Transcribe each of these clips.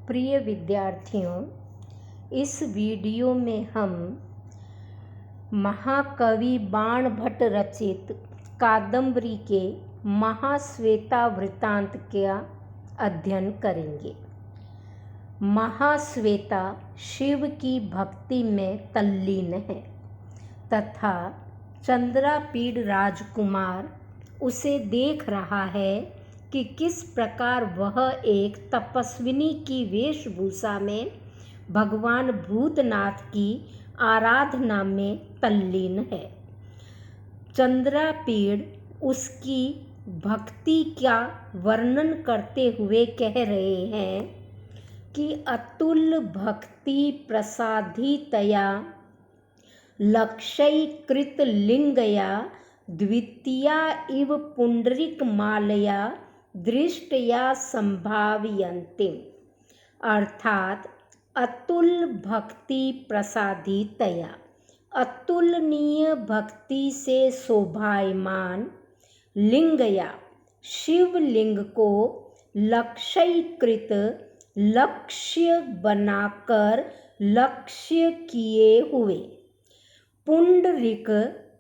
प्रिय विद्यार्थियों, इस वीडियो में हम महाकवि बाणभट्ट रचित कादंबरी के महाश्वेता वृत्तांत का अध्ययन करेंगे। महाश्वेता शिव की भक्ति में तल्लीन है तथा चंद्रापीड़ राजकुमार उसे देख रहा है कि किस प्रकार वह एक तपस्विनी की वेशभूषा में भगवान भूतनाथ की आराधना में तल्लीन है। चंद्रापीड़ उसकी भक्ति का वर्णन करते हुए कह रहे हैं कि अतुल भक्ति प्रसादितया लक्षयीकृत लिंगया द्वितीया इव पुंडरीक मालया दृष्टया संभावयन्तीम, अर्थात अतुल भक्ति प्रसादितया, अतुलनीय भक्ति से शोभायमान लिंगया शिवलिंग को लक्षयीकृत लक्ष्य बनाकर लक्ष्य किए हुए पुंडरीक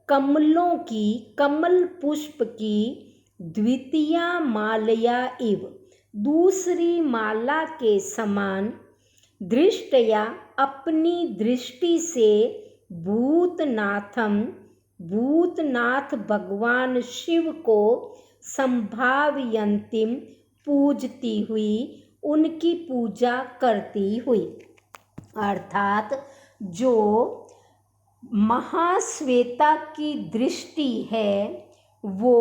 कमलों की कमल पुष्प की द्वितीया मालया इव दूसरी माला के समान दृष्टया अपनी दृष्टि से भूतनाथ भगवान शिव को संभावयन्तीम पूजती हुई, उनकी पूजा करती हुई, अर्थात जो महाश्वेता की दृष्टि है वो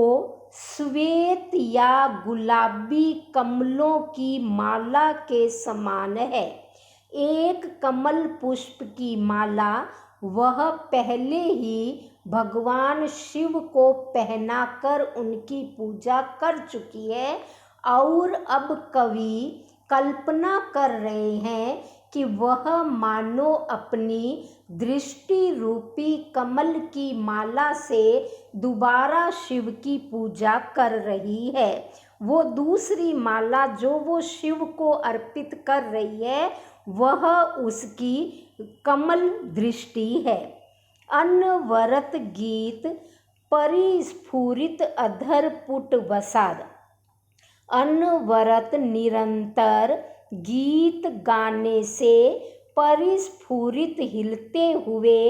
श्वेत या गुलाबी कमलों की माला के समान है। एक कमल पुष्प की माला वह पहले ही भगवान शिव को पहनाकर उनकी पूजा कर चुकी है और अब कवि कल्पना कर रहे हैं कि वह मानो अपनी दृष्टि रूपी कमल की माला से दोबारा शिव की पूजा कर रही है। वो दूसरी माला जो वो शिव को अर्पित कर रही है वह उसकी कमल दृष्टि है। अनवरत गीत परिस्फुरित अधर पुट वसाद, अनवरत निरंतर गीत गाने से परिस्फुरित हिलते हुए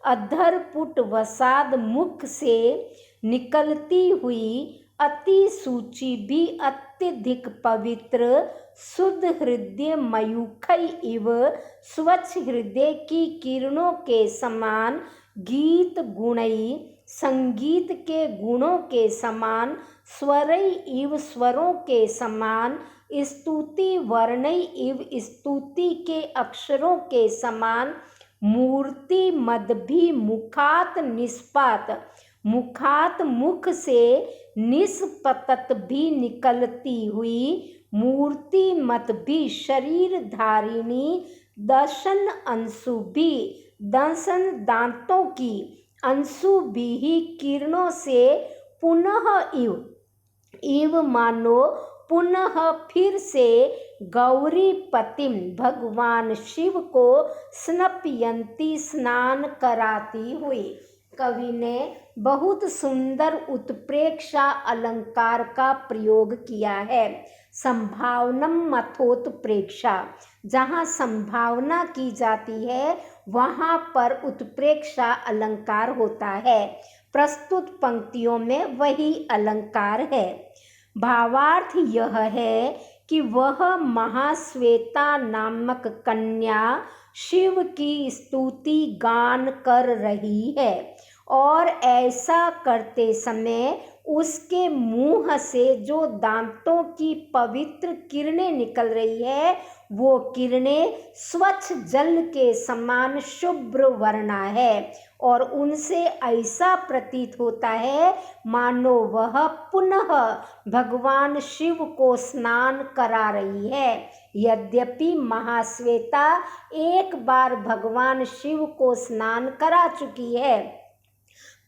अधर पुट वसाद मुख से निकलती हुई अति सूची भी अत्यधिक पवित्र शुद्ध हृदय मयूखई इव स्वच्छ हृदय की किरणों के समान गीत गुणई संगीत के गुणों के समान स्वरई इव स्वरों के समान स्तुति वर्णई इव स्तुति के अक्षरों के समान मूर्ति मदभी मुखात निष्पात, मुखात मुख से निष्पतत भी निकलती हुई मूर्ति मत भी शरीर धारिणी दर्शन अंशु भी दर्शन दांतों की अंशु भी ही किरणों से पुनः इव मानो पुनः फिर से गौरी पतिम भगवान शिव को स्नपयंती स्नान कराती हुई। कवि ने बहुत सुंदर उत्प्रेक्षा अलंकार का प्रयोग किया है। संभावनम मथोत्प्रेक्षा, जहाँ संभावना की जाती है वहाँ पर उत्प्रेक्षा अलंकार होता है। प्रस्तुत पंक्तियों में वही अलंकार है। भावार्थ यह है कि वह महाश्वेता नामक कन्या शिव की स्तुति गान कर रही है और ऐसा करते समय उसके मुंह से जो दांतों की पवित्र किरणें निकल रही है वो किरणें स्वच्छ जल के समान शुभ्र वर्णा है और उनसे ऐसा प्रतीत होता है मानो वह पुनः भगवान शिव को स्नान करा रही है। यद्यपि महाश्वेता एक बार भगवान शिव को स्नान करा चुकी है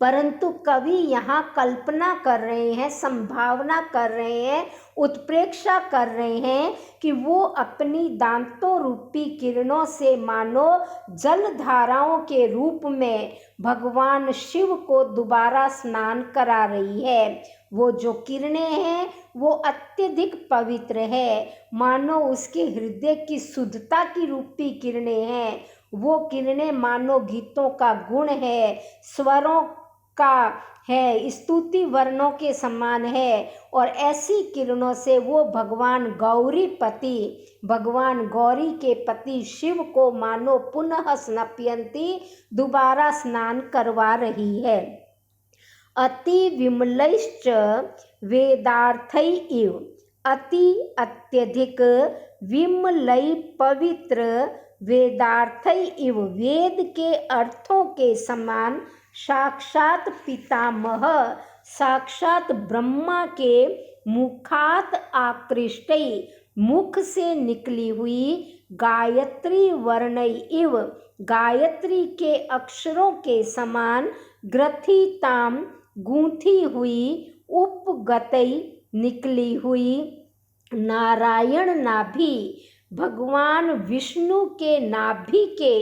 परंतु कवि यहाँ कल्पना कर रहे हैं, संभावना कर रहे हैं, उत्प्रेक्षा कर रहे हैं कि वो अपनी दांतों रूपी किरणों से मानो जल धाराओं के रूप में भगवान शिव को दोबारा स्नान करा रही है। वो जो किरणें हैं वो अत्यधिक पवित्र है, मानो उसके हृदय की शुद्धता की रूपी किरणें हैं। वो किरणें मानो गीतों का गुण है, स्वरों का है, स्तुति वर्णों के समान है, और ऐसी किरणों से वो भगवान गौरी के पति शिव को मानो पुनः स्नपयंती दोबारा स्नान करवा रही है। अति विमलैश्च वेदार्थै इव, अति अत्यधिक विमलय पवित्र वेदार्थै इव, वेद के अर्थों के समान साक्षात पितामह साक्षात ब्रह्मा के मुखात आकृष्टै, मुख से निकली हुई गायत्री वर्णै इव, गायत्री के अक्षरों के समान ग्रथिताम गूंथी हुई, उपगतै निकली हुई नारायण नाभि, भगवान विष्णु के नाभि के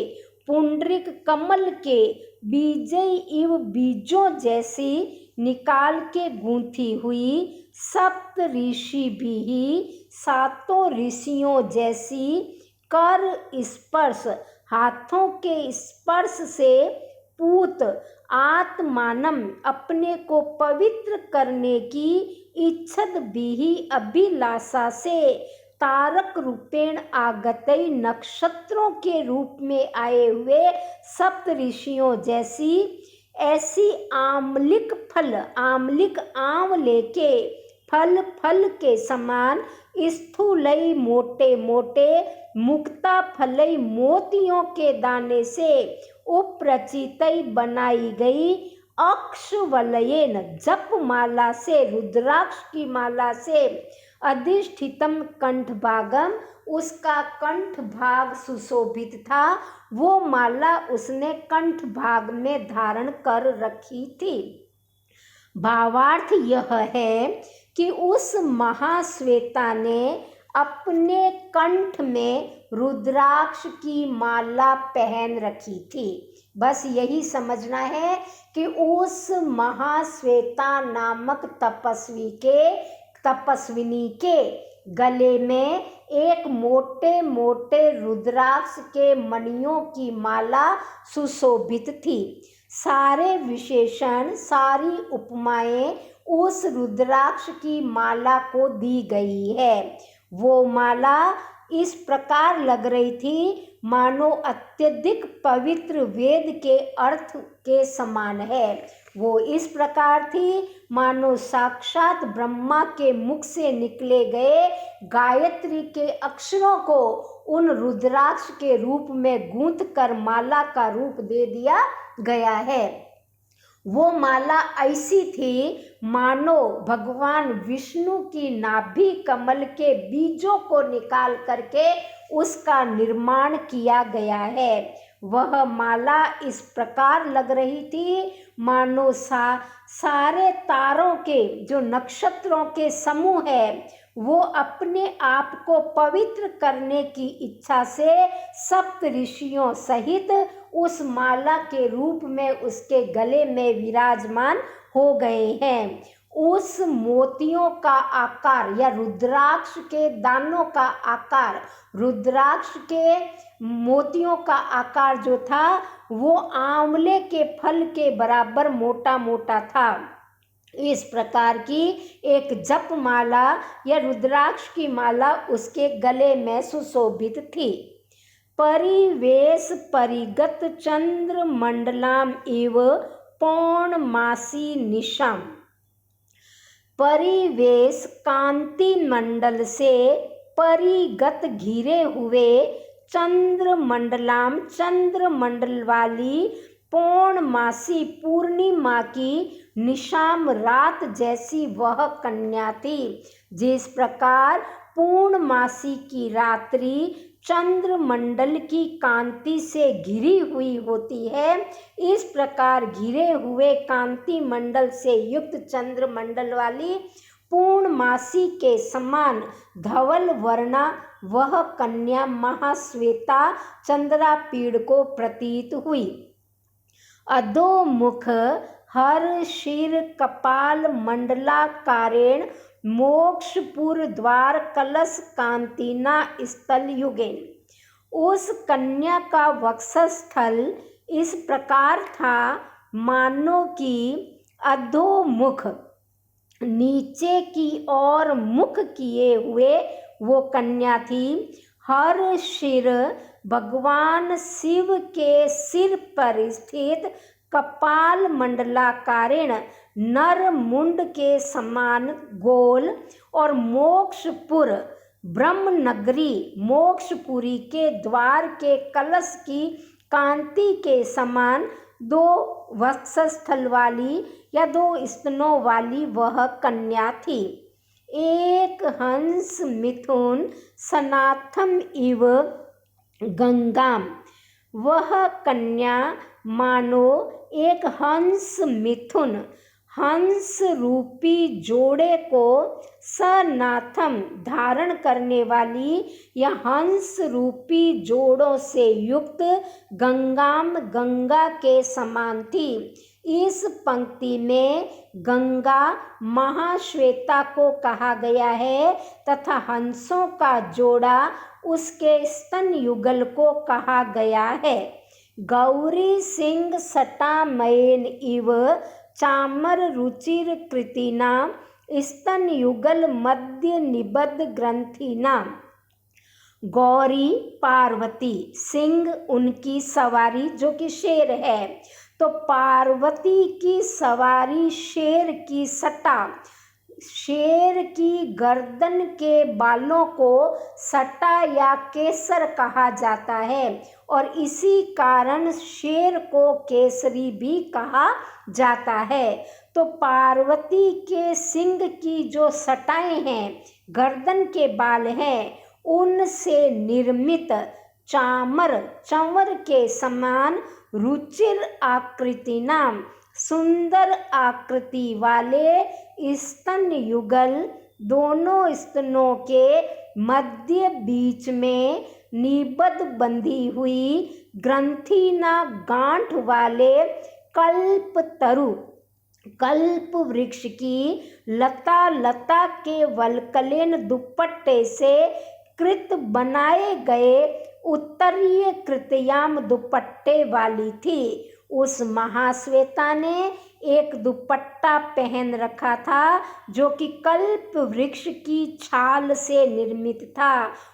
पुंडरिक कमल के बीजै इव, बीजों जैसी निकाल के गूंथी हुई, सप्त ऋषि भी, सातों ऋषियों जैसी, कर स्पर्श हाथों के स्पर्श से, पूत आत्मानम अपने को पवित्र करने की इच्छद भी अभिलाषा से, तारक रूपेण आगतै नक्षत्रों के रूप में आए हुए सप्त ऋषियों जैसी, ऐसी आमलिक आंवले के फल के समान, स्थूलई मोटे मोटे, मुक्ता फलई मोतियों के दाने से, उपरचितई बनाई गई, अक्षवलयेन जप माला से, रुद्राक्ष की माला से, अधिष्ठितम कंठभागम उसका कंठ भाग सुशोभित था, वो माला उसने कंठ भाग में धारण कर रखी थी। भावार्थ यह है कि उस महाश्वेता ने अपने कंठ में रुद्राक्ष की माला पहन रखी थी। बस यही समझना है कि उस महाश्वेता नामक तपस्विनी के गले में एक मोटे मोटे रुद्राक्ष के मणियों की माला सुशोभित थी। सारे विशेषण, सारी उपमाएं उस रुद्राक्ष की माला को दी गई है। वो माला इस प्रकार लग रही थी मानो अत्यधिक पवित्र वेद के अर्थ के समान है। वो इस प्रकार थी मानो साक्षात ब्रह्मा के मुख से निकले गए गायत्री के अक्षरों को उन रुद्राक्ष के रूप में गूंथ कर माला का रूप दे दिया गया है। वो माला ऐसी थी मानो भगवान विष्णु की नाभि कमल के बीजों को निकाल करके उसका निर्माण किया गया है। वह माला इस प्रकार लग रही थी मानो सारे तारों के जो नक्षत्रों के समूह है वो अपने आप को पवित्र करने की इच्छा से सप्त ऋषियों सहित उस माला के रूप में उसके गले में विराजमान हो गए हैं। उस मोतियों का आकार या रुद्राक्ष के दानों का आकार, रुद्राक्ष के मोतियों का आकार जो था वो आंवले के फल के बराबर मोटा मोटा था। इस प्रकार की एक जप माला या रुद्राक्ष की माला उसके गले में सुशोभित थी। परिवेश परिगत चंद्र मंडलाम इव पौर्णमासी निशाम, परिवेश कांति मंडल से परिगत घिरे हुए चंद्र मंडलाम चंद्र मंडल वाली पौर्णमासी पूर्णिमा की निशाम रात जैसी वह कन्या थी। जिस प्रकार पूर्णमासी की रात्रि चंद्रमंडल की कांति से घिरी हुई होती है। इस प्रकार घिरे हुए कांति मंडल से युक्त चंद्रमंडल वाली पूर्णमासी के समान धवल वर्णा वह कन्या महाश्वेता चंद्रापीड़ को प्रतीत हुई। अधोमुख हर शिर कपाल मंडलाकारेण मोक्षपुर द्वार कलश कांतिना स्थल युगेन। उस कन्या का वक्षस्थल इस प्रकार था मानो कि अधोमुख नीचे की ओर मुख किए हुए वो कन्या थी। हर शिर भगवान शिव के सिर पर स्थित कपाल मंडलाकारेण नर मुंड के समान गोल और मोक्षपुर ब्रह्म नगरी मोक्षपुरी के द्वार के कलश की कांति के समान दो वक्षस्थल वाली या दो स्तनों वाली वह कन्या थी। एक हंस मिथुन सनाथम इव गंगाम। वह कन्या मानो एक हंस मिथुन हंस रूपी जोड़े को सनाथम धारण करने वाली या हंस रूपी जोड़ों से युक्त गंगाम गंगा के समान थी। इस पंक्ति में गंगा महाश्वेता को कहा गया है तथा हंसों का जोड़ा उसके स्तन युगल को कहा गया है। गौरी सिंह सटामयन इव चामर रुचिर कृतिना स्तन युगल मध्य निबद्ध ग्रंथिना। गौरी पार्वती, सिंह उनकी सवारी जो कि शेर है, तो पार्वती की सवारी शेर की सटा, शेर की गर्दन के बालों को सटा या केसर कहा जाता है और इसी कारण शेर को केसरी भी कहा जाता है। तो पार्वती के सिंह की जो सटाएं हैं, गर्दन के बाल हैं, उनसे निर्मित चामर चंवर के समान रुचिर आकृति नाम सुंदर आकृति वाले स्तन युगल दोनों स्तनों के मध्य बीच में निबद्ध बंधी हुई ग्रंथिना गांठ वाले कल्पतरु कल्प वृक्ष की लता के वल्कलेन दुपट्टे से कृत बनाए गए उत्तरीय कृतयाम दुपट्टे वाली थी। उस महाश्वेता ने एक दुपट्टा पहन रखा था जो कि कल्प वृक्ष की छाल से निर्मित था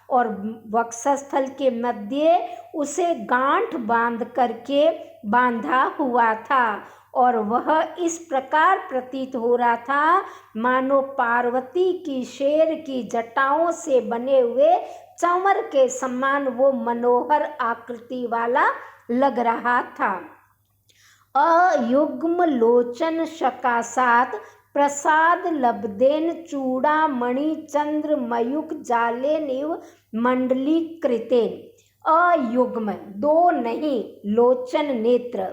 और वक्षस्थल के मध्य उसे गांठ बांध करके बांधा हुआ था और वह इस प्रकार प्रतीत हो रहा था मानो पार्वती की शेर की जटाओं से बने हुए चंवर के समान वो मनोहर आकृति वाला लग रहा था। अयुग्म लोचन सकाशात प्रसाद लब्धेन चूड़ामणि चंद्र मयुक जाले निव मंडली कृतेन। अयुग्म दो नहीं, लोचन नेत्र,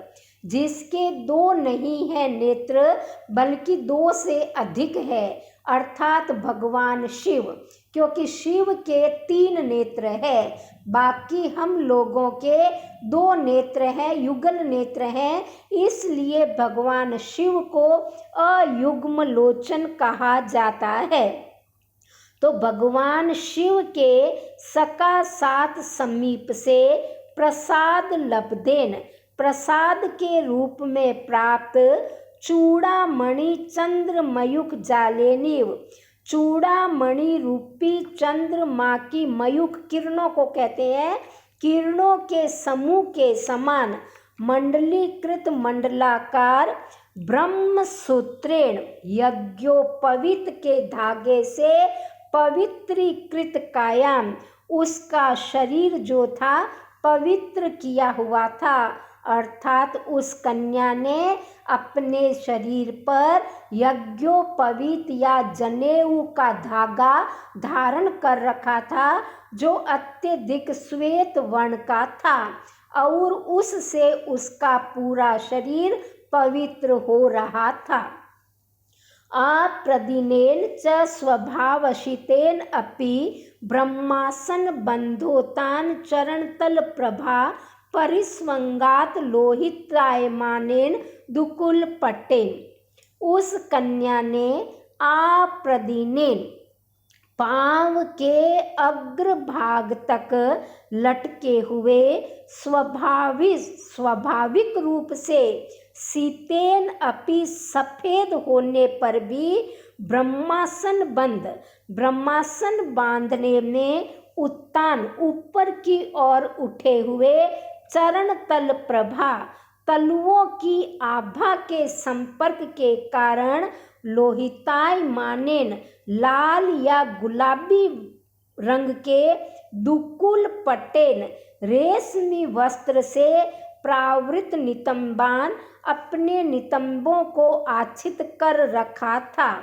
जिसके दो नहीं है नेत्र बल्कि दो से अधिक है, अर्थात भगवान शिव, क्योंकि शिव के 3 नेत्र है, बाकी हम लोगों के 2 नेत्र हैं, युगल नेत्र हैं, इसलिए भगवान शिव को अयुग्म लोचन कहा जाता है। तो भगवान शिव के सकाशात समीप से प्रसाद लब्धेन प्रसाद के रूप में प्राप्त चूड़ामणि चंद्रमयुक जालेनिव, चूड़ामणि रूपी चंद्रमा की मयुक किरणों को कहते हैं, किरणों के समूह के समान मंडलीकृत मंडलाकार ब्रह्म सूत्रेण यज्ञोपवीत के धागे से पवित्रीकृत कायाम, उसका शरीर जो था पवित्र किया हुआ था अर्थात उस कन्या ने अपने शरीर पर यज्ञोपवीत या जनेऊ का धागा धारण कर रखा था, जो अत्यधिक श्वेत वर्ण का था, और उससे उसका पूरा शरीर पवित्र हो रहा था। आप्रदिनेन च स्वभावशितेन अपि ब्रह्मासन बंधोतान चरणतल प्रभा परिस्वंगात लोहित्रायमानेन दुकुल पट्टेन। उस कन्या ने आप्रदिनेन पांव के अग्रभाग तक लटके हुए स्वाभाविक रूप से सीतेन अपि सफेद होने पर भी ब्रह्मासन बांधने में उत्तान ऊपर की ओर उठे हुए चरण तल प्रभा तलुओं की आभा के संपर्क के कारण लोहितायमानेन लाल या गुलाबी रंग के दुकुल पट्टेन रेशमी वस्त्र से प्रावृत नितंबान अपने नितंबों को आच्छित कर रखा था।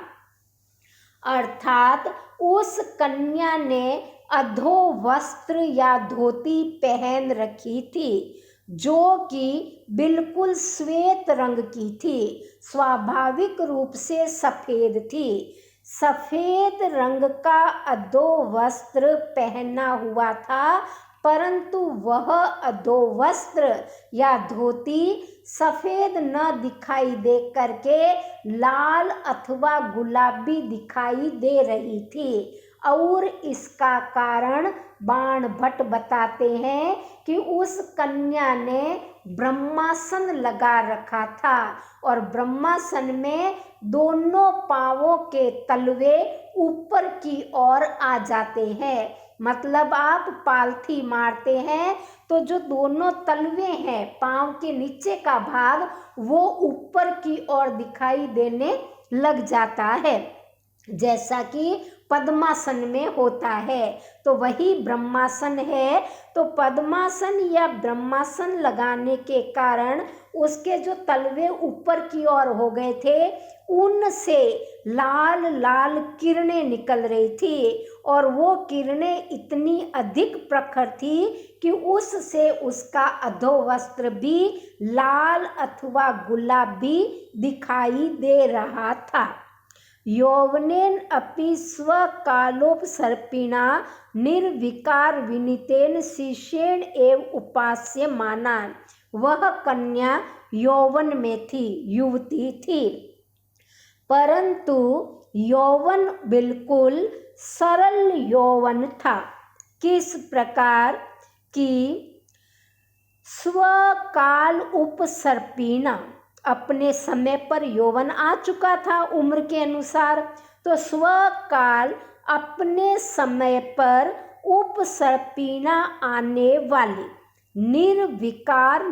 अर्थात उस कन्या ने अधो वस्त्र या धोती पहन रखी थी, जो कि बिल्कुल श्वेत रंग की थी, स्वाभाविक रूप से सफेद थी। सफेद रंग का अधो वस्त्र पहना हुआ था, परंतु वह अधो वस्त्र या धोती सफेद न दिखाई दे करके लाल अथवा गुलाबी दिखाई दे रही थी। और इसका कारण बाण भट्ट बताते हैं कि उस कन्या ने ब्रह्मासन लगा रखा था, और ब्रह्मासन में दोनों पांवों के तलवे ऊपर की ओर आ जाते हैं। मतलब आप पालथी मारते हैं तो जो दोनों तलवे हैं पांव के नीचे का भाग वो ऊपर की ओर दिखाई देने लग जाता है, जैसा कि पद्मासन में होता है। तो वही ब्रह्मासन है। तो पद्मासन या ब्रह्मासन लगाने के कारण उसके जो तलवे ऊपर की ओर हो गए थे, उनसे लाल लाल किरणें निकल रही थी, और वो किरणें इतनी अधिक प्रखर थी कि उससे उसका अधोवस्त्र भी लाल अथवा गुलाबी दिखाई दे रहा था। यौवनेन अपि स्वकालोपसर्पिणा निर्विकार विनीतेन शिष्येण एव उपास्यमाना। वह कन्या यौवन में थी, युवती थी, परंतु यौवन बिल्कुल सरल यौवन था। किस प्रकार की स्वकाल उपसर्पिणा, अपने समय पर यौवन आ चुका था उम्र के अनुसार, तो स्वकाल अपने समय पर उपसर्पिणा आने वाली निर्विकार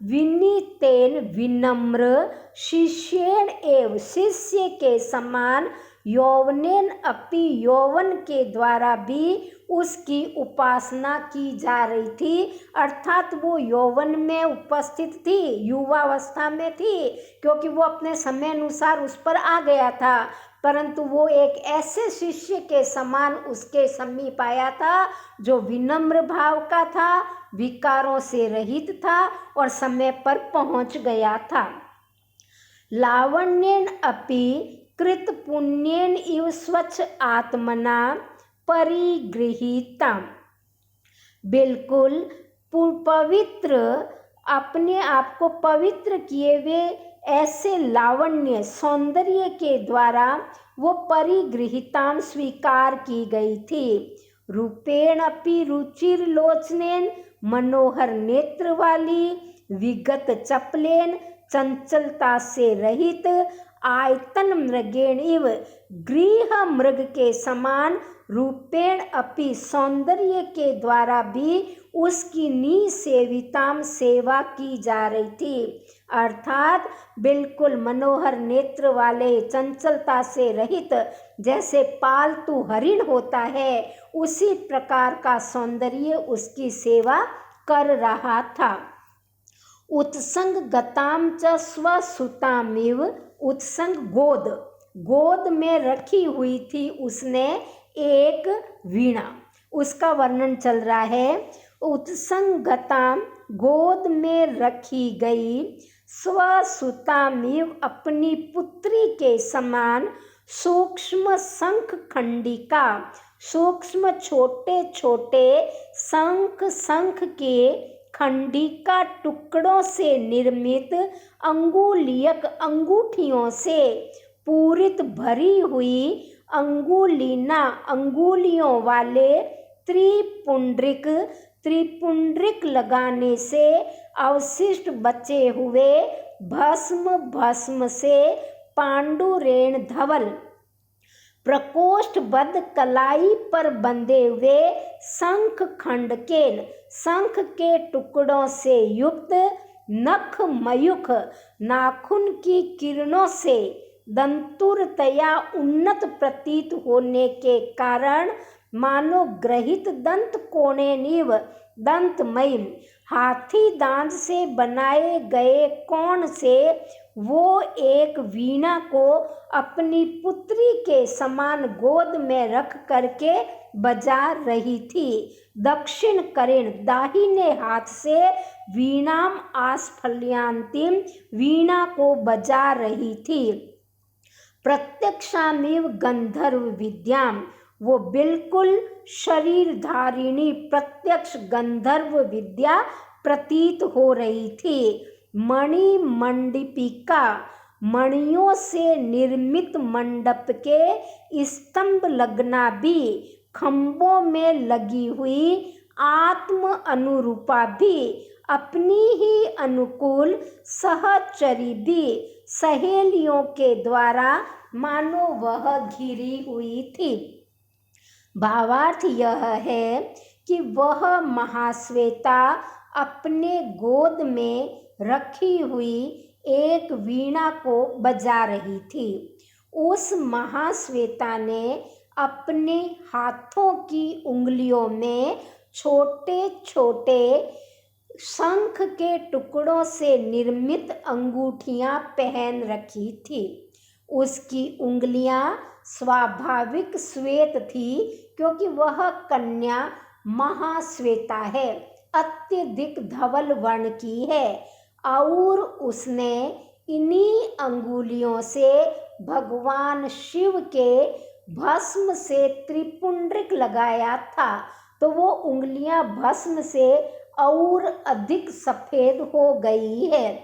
विनीतेन विनम्र शिष्येण एव शिष्य के समान यौवनेन अपि यौवन के द्वारा भी उसकी उपासना की जा रही थी। अर्थात वो यौवन में उपस्थित थी, युवावस्था में थी, क्योंकि वो अपने समय अनुसार उस पर आ गया था, परंतु वो एक ऐसे शिष्य के समान उसके समीप आया था जो विनम्र भाव का था, विकारों से रहित था और समय पर पहुंच गया था। लावण्येन अपि कृत पुण्येन इव स्वच्छ आत्मना परिगृहीता। बिल्कुल पवित्र, अपने आप को पवित्र किए हुए ऐसे लावण्य सौंदर्य के द्वारा वो परिगृहीताम स्वीकार की गई थी। रूपेण अपि रुचिरलोचनेन, मनोहर नेत्र वाली, विगत चपलेन, चंचलता से रहित, आयतन मृगेण इव, गृह मृग के समान, रूपेण अपि सौंदर्य के द्वारा भी उसकी निसेविताम सेवा की जा रही थी। अर्थात बिल्कुल मनोहर नेत्र वाले, चंचलता से रहित, जैसे पालतू हरिण होता है उसी प्रकार का सौंदर्य उसकी सेवा कर रहा था। उत्संग गताम च स्वसुतामिव। उत्संग गोद, गोद में रखी हुई थी उसने एक वीणा, उसका वर्णन चल रहा है। उत्संगताम, गोद में रखी गई, स्वसुतामिव, अपनी पुत्री के समान, सूक्ष्म शंख खंडिका, सूक्ष्म छोटे छोटे शंख के खंडिका टुकड़ों से निर्मित, अंगुलियक, अंगूठियों से पूरित भरी हुई, अंगुलीना, अंगुलियों वाले, त्रिपुंड्रिक, त्रिपुंड्रिक लगाने से अवशिष्ट बचे हुए भस्म, भस्म से पांडुरेण धवल, प्रकोष्ठबद्ध कलाई पर बंधे हुए शंख खंड केल, शंख के टुकड़ों से युक्त, नख मयूख, नाखून की किरणों से दंतुरतया उन्नत प्रतीत होने के कारण मानो ग्रहित दंत कोणेनिव, दंतमयी, हाथी दांत से बनाए गए कोण से वो एक वीणा को अपनी पुत्री के समान गोद में रख करके बजा रही थी। दक्षिण करेण, दाहिने हाथ से वीणाम आस्फल्यान्तिम, वीणा को बजा रही थी। प्रत्यक्षामिव गंधर्व विद्याम, वो बिल्कुल शरीरधारिणी प्रत्यक्ष गंधर्व विद्या प्रतीत हो रही थी। मणि मंडिपिका, मणियों से निर्मित मंडप के स्तंभ लगना भी, खंभों में लगी हुई आत्म अनुरूपा भी, अपनी ही अनुकूल सहचरी भी, सहेलियों के द्वारा मानो वह घिरी हुई थी। भावार्थ यह है कि वह महाश्वेता अपने गोद में रखी हुई एक वीणा को बजा रही थी। उस महाश्वेता ने अपने हाथों की उंगलियों में छोटे छोटे शंख के टुकड़ों से निर्मित अंगूठियां पहन रखी थी। उसकी उंगलियां स्वाभाविक श्वेत थी क्योंकि वह कन्या महाश्वेता है, अत्यधिक धवल वर्ण की है, और उसने इन्हीं अंगुलियों से भगवान शिव के भस्म से त्रिपुंड्रिक लगाया था, तो वो उंगलियां भस्म से और अधिक सफेद हो गई है।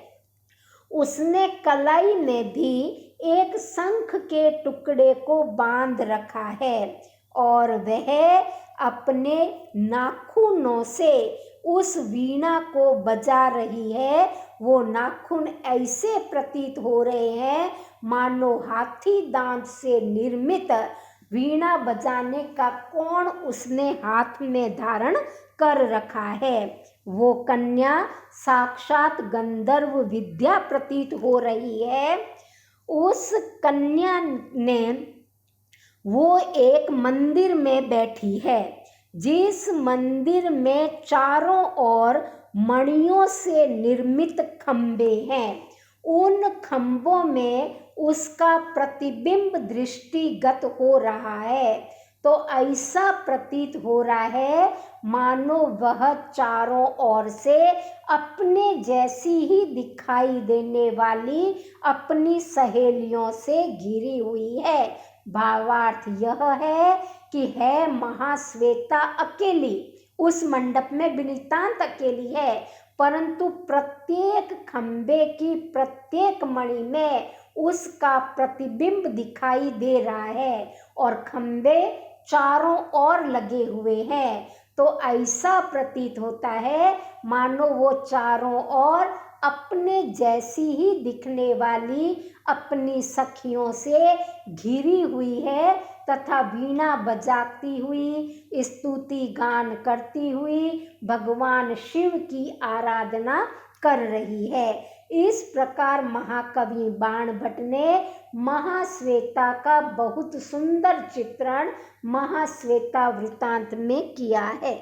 उसने कलाई में भी एक शंख के टुकड़े को बांध रखा है और वह अपने नाखूनों से उस वीणा को बजा रही है। वो नाखून ऐसे प्रतीत हो रहे हैं मानो हाथी दांत से निर्मित वीणा बजाने का कोण उसने हाथ में धारण कर रखा है। वो कन्या साक्षात गंधर्व विद्या प्रतीत हो रही है। उस कन्या ने, वो एक मंदिर में बैठी है, जिस मंदिर में चारों ओर मणियों से निर्मित खंभे हैं। उन खंभों में उसका प्रतिबिंब दृष्टिगत हो रहा है, तो ऐसा प्रतीत हो रहा है मानो वह चारों ओर से अपने जैसी ही दिखाई देने वाली अपनी सहेलियों से घिरी हुई है। भावार्थ यह है कि है महाश्वेता अकेली, उस मंडप में बिनितांत अकेली है, परंतु प्रत्येक खंबे की प्रत्येक मणि में उसका प्रतिबिंब दिखाई दे रहा है और खंबे चारों ओर लगे हुए हैं। तो ऐसा प्रतीत होता है मानो वो चारों ओर अपने जैसी ही दिखने वाली अपनी सखियों से घिरी हुई है तथा वीणा बजाती हुई, स्तुति गान करती हुई भगवान शिव की आराधना कर रही है। इस प्रकार महाकवि बाणभट्ट ने महाश्वेता का बहुत सुंदर चित्रण महाश्वेता वृत्तांत में किया है।